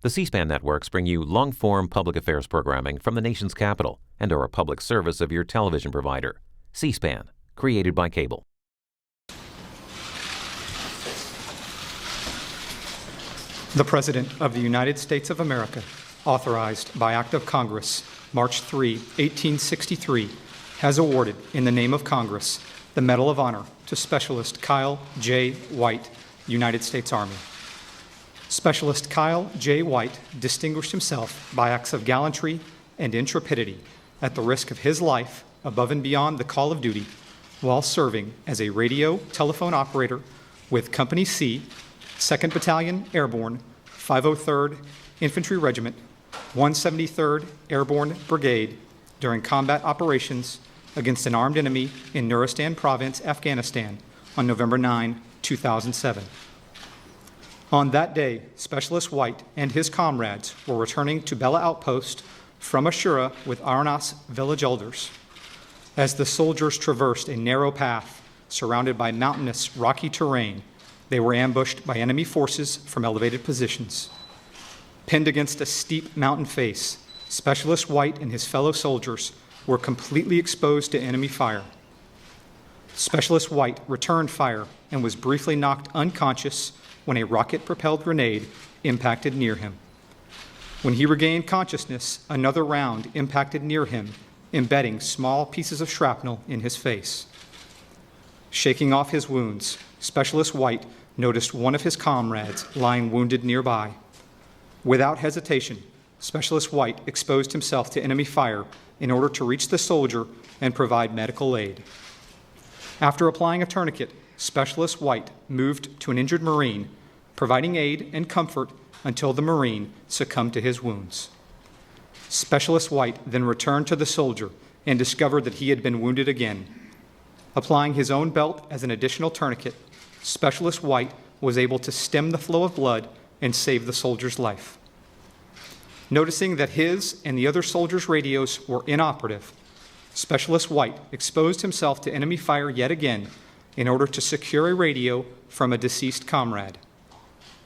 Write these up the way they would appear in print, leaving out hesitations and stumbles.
The C-SPAN networks bring you long-form public affairs programming from the nation's capital and are a public service of your television provider. C-SPAN, created by cable. The President of the United States of America, authorized by Act of Congress, March 3, 1863, has awarded, in the name of Congress, the Medal of Honor to Specialist Kyle J. White, United States Army. Specialist Kyle J. White distinguished himself by acts of gallantry and intrepidity at the risk of his life above and beyond the call of duty while serving as a radio telephone operator with Company C, 2nd Battalion Airborne, 503rd Infantry Regiment, 173rd Airborne Brigade during combat operations against an armed enemy in Nuristan Province, Afghanistan on November 9, 2007. On that day, Specialist White and his comrades were returning to Bella Outpost from Ashura with Aranas village elders. As the soldiers traversed a narrow path surrounded by mountainous, rocky terrain, they were ambushed by enemy forces from elevated positions. Pinned against a steep mountain face, Specialist White and his fellow soldiers were completely exposed to enemy fire. Specialist White returned fire and was briefly knocked unconscious when a rocket-propelled grenade impacted near him. When he regained consciousness, another round impacted near him, embedding small pieces of shrapnel in his face. Shaking off his wounds, Specialist White noticed one of his comrades lying wounded nearby. Without hesitation, Specialist White exposed himself to enemy fire in order to reach the soldier and provide medical aid. After applying a tourniquet, Specialist White moved to an injured Marine, providing aid and comfort until the Marine succumbed to his wounds. Specialist White then returned to the soldier and discovered that he had been wounded again. Applying his own belt as an additional tourniquet, Specialist White was able to stem the flow of blood and save the soldier's life. Noticing that his and the other soldiers' radios were inoperative, Specialist White exposed himself to enemy fire yet again in order to secure a radio from a deceased comrade.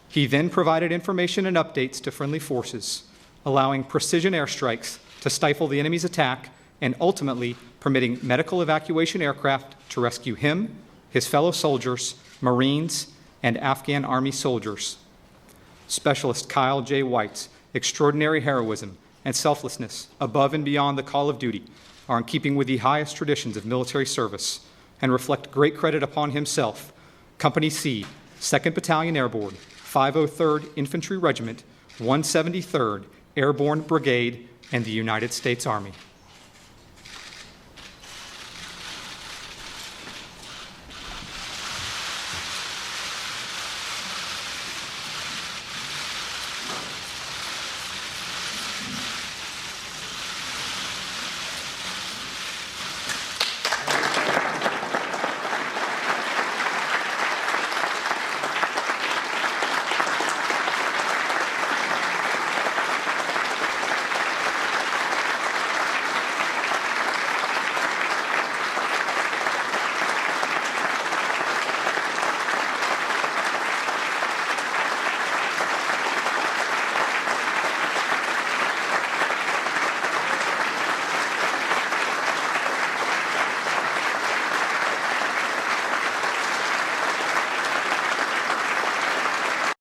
He then provided information and updates to friendly forces, allowing precision airstrikes to stifle the enemy's attack and ultimately permitting medical evacuation aircraft to rescue him, his fellow soldiers, Marines, and Afghan Army soldiers. Specialist Kyle J. White's extraordinary heroism and selflessness above and beyond the call of duty are in keeping with the highest traditions of military service and reflect great credit upon himself, Company C, 2nd Battalion Airborne, 503rd Infantry Regiment, 173rd Airborne Brigade, and the United States Army.